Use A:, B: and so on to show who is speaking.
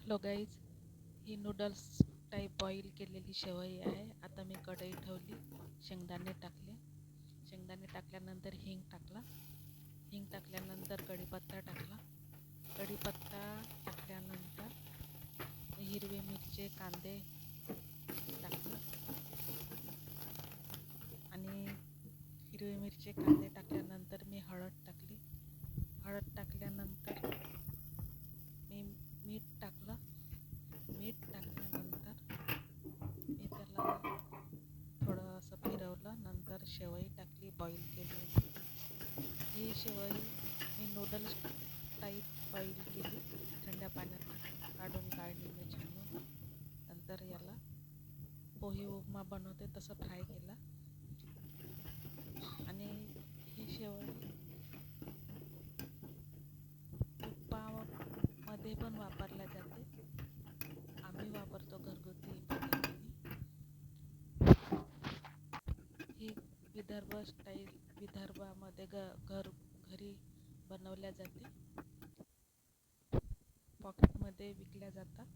A: Hello guys, ही noodles type boil केलेली शेवई आहे. आता मी कढई ठेवली, शेंगदाणे टाकले. शेंगदाणे टाकल्यानंतर हिंग टाकला. हिंग टाकल्यानंतर कढीपत्ता टाकला. कढीपत्ता टाकल्यानंतर हिरवे मिरचे कांदे टाकले आणि हिरवे मिरचे कांदे टाकल्यानंतर मी हळद टाकली. हळद टाकल्यानंतर मी मीठ टाकलं. मीठ टाकल्यानंतर मी त्याला थोडं असं फिरवलं. नंतर शेवई टाकली बॉईल केलेली. ही शेवई मी नूडल्स टाईप बॉईल केली, थंड पाण्यात काढून गाळणीने छानून. नंतर याला पोहे उपमा बनवते तसं फ्राय केला आणि ही शेवई तुपामध्ये पण वापरल्या जाते. आम्ही वापरतो घरगुती पद्धतीने. ही विदर्भामध्ये घरी बनवल्या जाते. पॉकेटमध्ये विकल्या जातात.